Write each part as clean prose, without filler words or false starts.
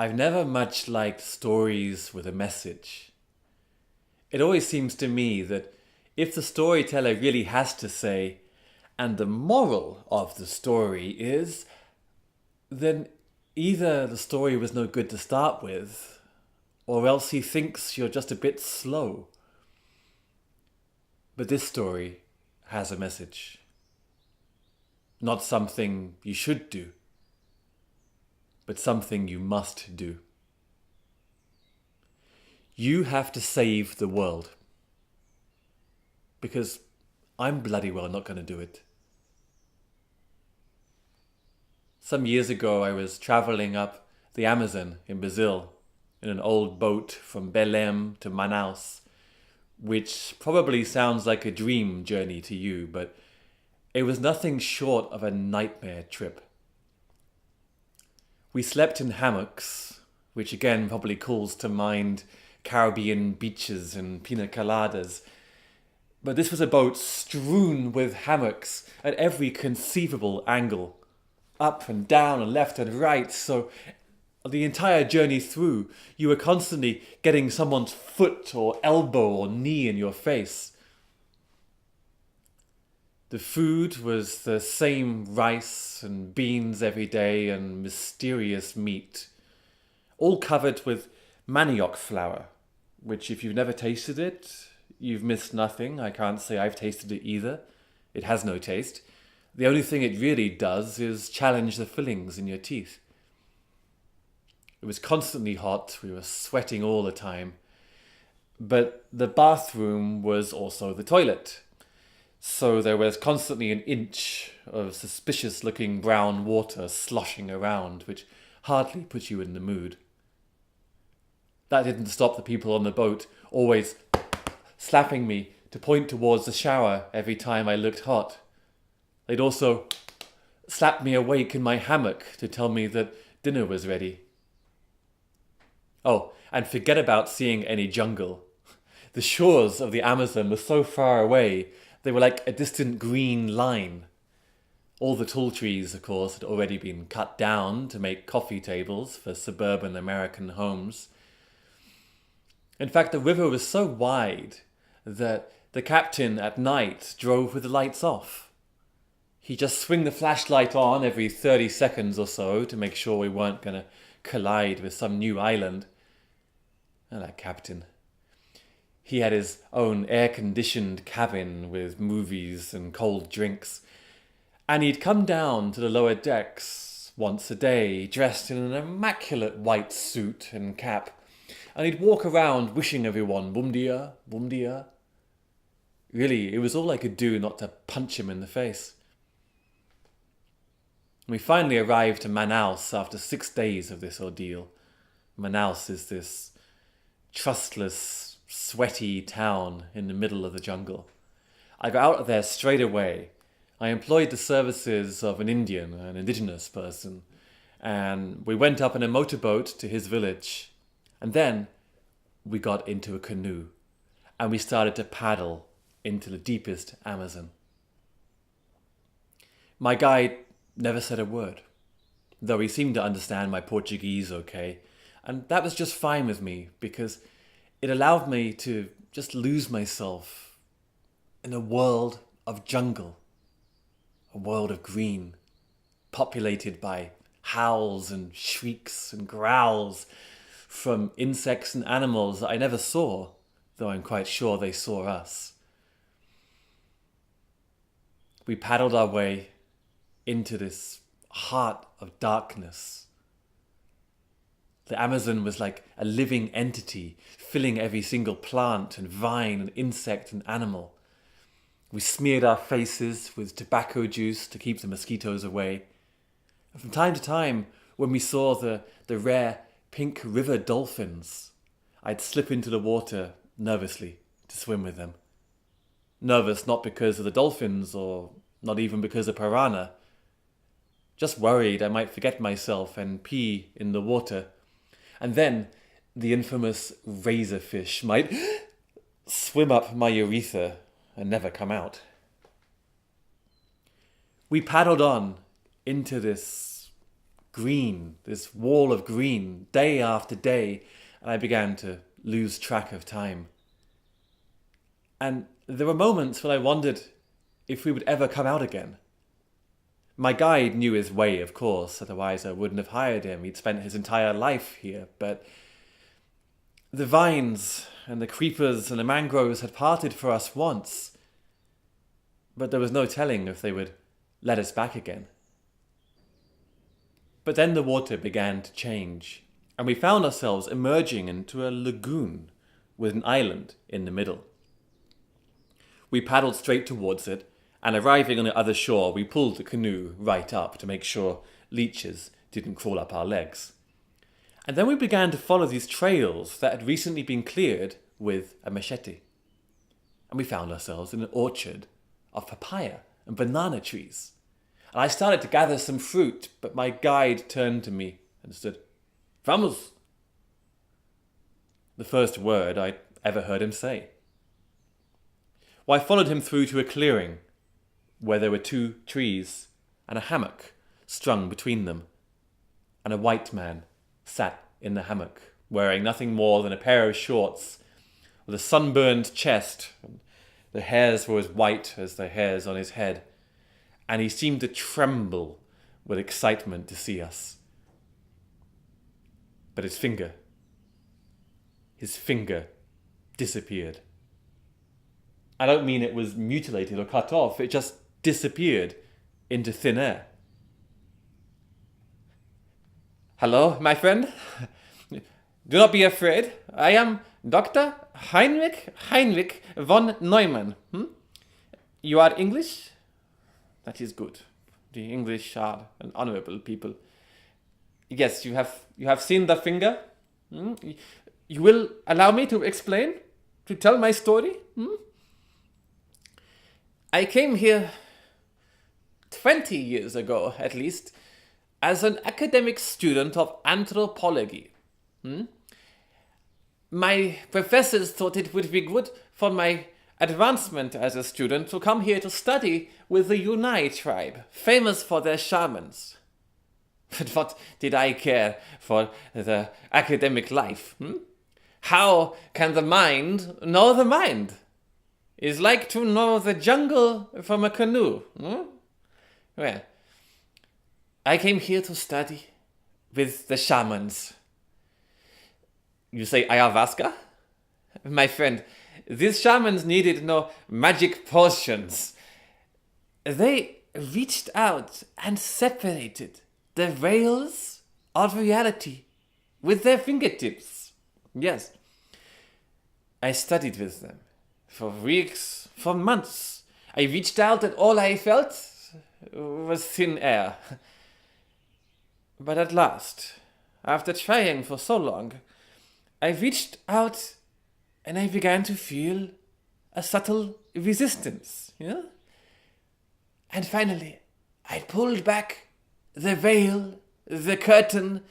I've never much liked stories with a message. It always seems to me that if the storyteller really has to say, and the moral of the story is, then either the story was no good to start with, or else he thinks you're just a bit slow. But this story has a message. Not something you should do, but something you must do. You have to save the world. Because I'm bloody well not going to do it. Some years ago, I was traveling up the Amazon in Brazil in an old boat from Belém to Manaus, which probably sounds like a dream journey to you, but it was nothing short of a nightmare trip. We slept in hammocks, which again probably calls to mind Caribbean beaches and pina coladas. But this was a boat strewn with hammocks at every conceivable angle, up and down and left and right, so the entire journey through, you were constantly getting someone's foot or elbow or knee in your face. The food was the same rice and beans every day and mysterious meat, all covered with manioc flour, which if you've never tasted it, you've missed nothing. I can't say I've tasted it either. It has no taste. The only thing it really does is challenge the fillings in your teeth. It was constantly hot. We were sweating all the time. But the bathroom was also the toilet. So there was constantly an inch of suspicious-looking brown water sloshing around, which hardly put you in the mood. That didn't stop the people on the boat always slapping me to point towards the shower every time I looked hot. They'd also slap me awake in my hammock to tell me that dinner was ready. Oh, and forget about seeing any jungle. The shores of the Amazon were so far away, they were like a distant green line. All the tall trees, of course, had already been cut down to make coffee tables for suburban American homes. In fact, the river was so wide that the captain at night drove with the lights off. He'd just swing the flashlight on every 30 seconds or so to make sure we weren't going to collide with some new island. And that captain. He had his own air-conditioned cabin with movies and cold drinks. And he'd come down to the lower decks once a day, dressed in an immaculate white suit and cap. And he'd walk around wishing everyone, bom dia, bom dia. Really, it was all I could do not to punch him in the face. We finally arrived to Manaus after 6 days of this ordeal. Manaus is this trustless, sweaty town in the middle of the jungle. I got out of there straight away. I employed the services of an Indian, an indigenous person, and we went up in a motorboat to his village. And then we got into a canoe and we started to paddle into the deepest Amazon. My guide never said a word, though he seemed to understand my Portuguese okay. And that was just fine with me because it allowed me to just lose myself in a world of jungle, a world of green, populated by howls and shrieks and growls from insects and animals that I never saw, though I'm quite sure they saw us. We paddled our way into this heart of darkness. The Amazon was like a living entity, filling every single plant and vine and insect and animal. We smeared our faces with tobacco juice to keep the mosquitoes away. And from time to time, when we saw the rare pink river dolphins, I'd slip into the water nervously to swim with them. Nervous not because of the dolphins or not even because of piranha. Just worried I might forget myself and pee in the water. And then the infamous razorfish might swim up my urethra and never come out. We paddled on into this green, this wall of green, day after day, and I began to lose track of time. And there were moments when I wondered if we would ever come out again. My guide knew his way, of course, otherwise I wouldn't have hired him. He'd spent his entire life here, but the vines and the creepers and the mangroves had parted for us once, but there was no telling if they would let us back again. But then the water began to change, and we found ourselves emerging into a lagoon with an island in the middle. We paddled straight towards it, and arriving on the other shore, we pulled the canoe right up to make sure leeches didn't crawl up our legs. And then we began to follow these trails that had recently been cleared with a machete. And we found ourselves in an orchard of papaya and banana trees. And I started to gather some fruit, but my guide turned to me and said, "Vamos!" The first word I'd ever heard him say. Well, I followed him through to a clearing where there were 2 trees and a hammock strung between them, and a white man sat in the hammock, wearing nothing more than a pair of shorts with a sunburned chest. And the hairs were as white as the hairs on his head, and he seemed to tremble with excitement to see us. But his finger disappeared. I don't mean it was mutilated or cut off, it just disappeared into thin air. "Hello, my friend. Do not be afraid. I am Dr. Heinrich von Neumann. You are English? That is good. The English are an honorable people. Yes, you have seen the finger? You will allow me to explain? To tell my story? I came here 20 years ago, at least, as an academic student of anthropology. My professors thought it would be good for my advancement as a student to come here to study with the Unai tribe, famous for their shamans. But what did I care for the academic life? How can the mind know the mind? It's like to know the jungle from a canoe. Well, I came here to study with the shamans. You say ayahuasca? My friend, these shamans needed no magic potions. They reached out and separated the veils of reality with their fingertips. Yes, I studied with them for weeks, for months. I reached out and all I felt was thin air. But at last, after trying for so long, I reached out and I began to feel a subtle resistance, And finally, I pulled back the veil, the curtain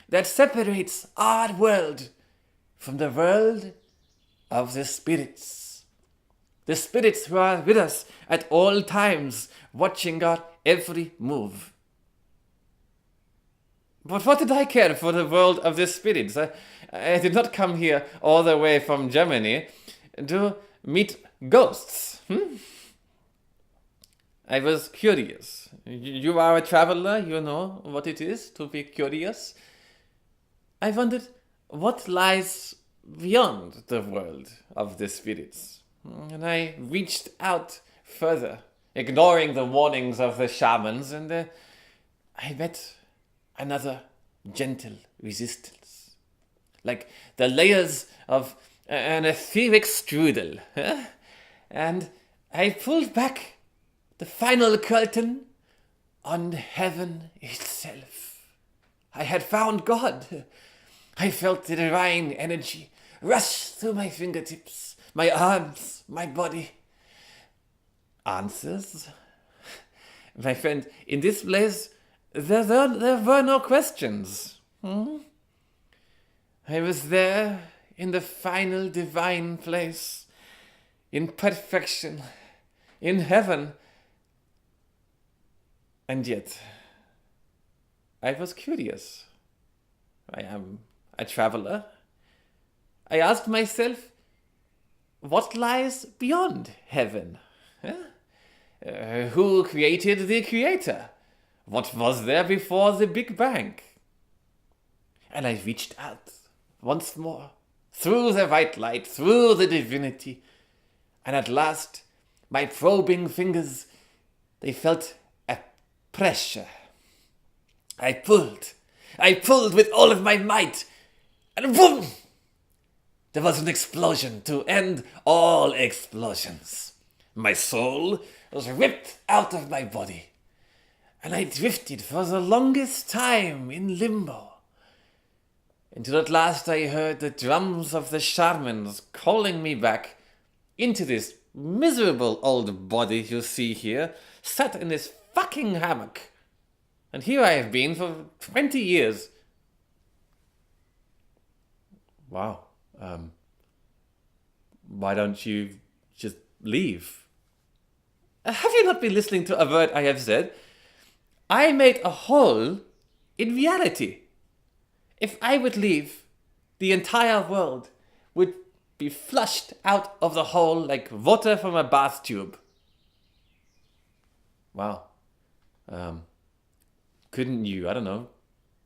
that separates our world from the world of the spirits. The spirits who are with us at all times, watching our every move. But what did I care for the world of the spirits? I did not come here all the way from Germany to meet ghosts. I was curious. You are a traveler, you know what it is to be curious. I wondered what lies beyond the world of the spirits. And I reached out further, ignoring the warnings of the shamans, and I met another gentle resistance, like the layers of an etheric strudel. And I pulled back the final curtain on heaven itself. I had found God. I felt the divine energy rush through my fingertips, my arms, my body. Answers? My friend, in this place, there were no questions. I was there in the final divine place, in perfection, in heaven. And yet, I was curious. I am a traveler. I asked myself, what lies beyond heaven? Who created the creator? What was there before the Big Bang? And I reached out once more, through the white light, through the divinity, and at last my probing fingers, they felt a pressure. I pulled with all of my might, and boom! There was an explosion to end all explosions. My soul was ripped out of my body, and I drifted for the longest time in limbo, until at last I heard the drums of the shamans calling me back into this miserable old body you see here, sat in this fucking hammock. And here I have been for 20 years. Wow. Why don't you just leave? Have you not been listening to a word I have said? I made a hole in reality. If I would leave, the entire world would be flushed out of the hole like water from a bath tube. Wow. Couldn't you, I don't know,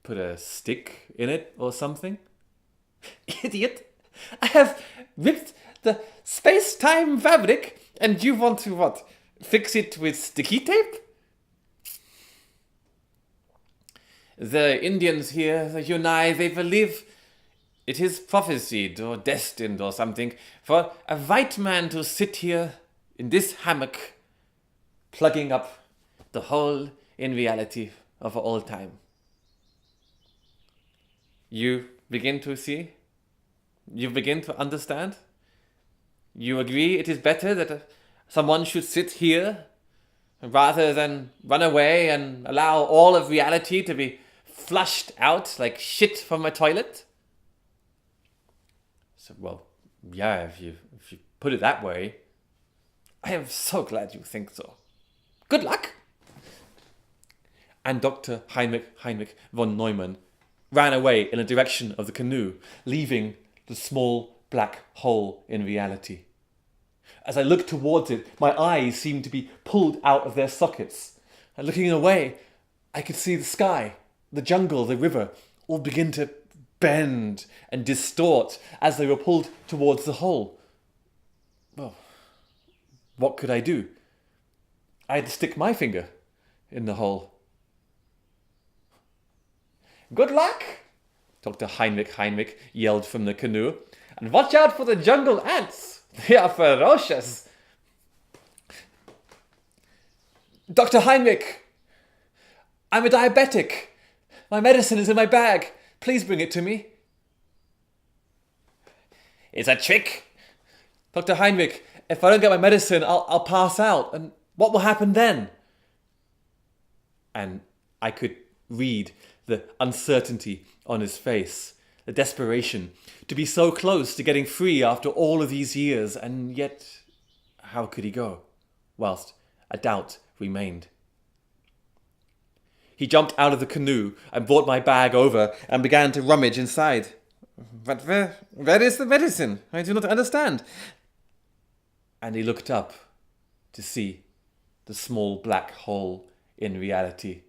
put a stick in it or something? Idiot! I have ripped the space-time fabric and you want to what? Fix it with sticky tape? The Indians here, the Yunai, they believe it is prophesied or destined or something for a white man to sit here in this hammock, plugging up the hole in reality of all time. You begin to see? You begin to understand? You agree it is better that someone should sit here rather than run away and allow all of reality to be flushed out like shit from a toilet? So, well, yeah, if you put it that way, I am so glad you think so. Good luck! And Dr. Heinrich von Neumann ran away in the direction of the canoe, leaving the small black hole in reality. As I looked towards it, my eyes seemed to be pulled out of their sockets. And looking away, I could see the sky, the jungle, the river, all begin to bend and distort as they were pulled towards the hole. Well, what could I do? I had to stick my finger in the hole. Good luck, Dr. Heinrich yelled from the canoe. And watch out for the jungle ants. They are ferocious. Dr. Heinrich, I'm a diabetic. My medicine is in my bag. Please bring it to me. It's a trick. Dr. Heinrich, if I don't get my medicine, I'll pass out. And what will happen then? And I could read the uncertainty on his face, the desperation to be so close to getting free after all of these years, and yet how could he go, whilst a doubt remained? He jumped out of the canoe and brought my bag over and began to rummage inside. But where is the medicine? I do not understand. And he looked up to see the small black hole in reality.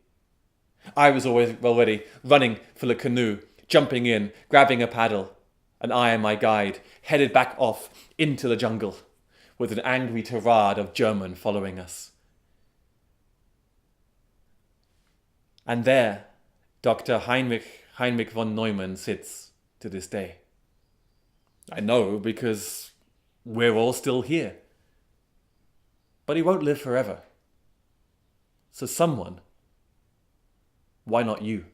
I was already running for the canoe, jumping in, grabbing a paddle, and I and my guide headed back off into the jungle, with an angry tirade of German following us. And there, Dr. Heinrich von Neumann sits to this day. I know because we're all still here. But he won't live forever. So someone, why not you,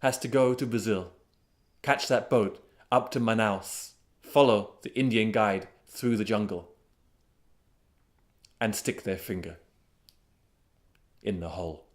has to go to Brazil, catch that boat up to Manaus, follow the Indian guide through the jungle, and stick their finger in the hole.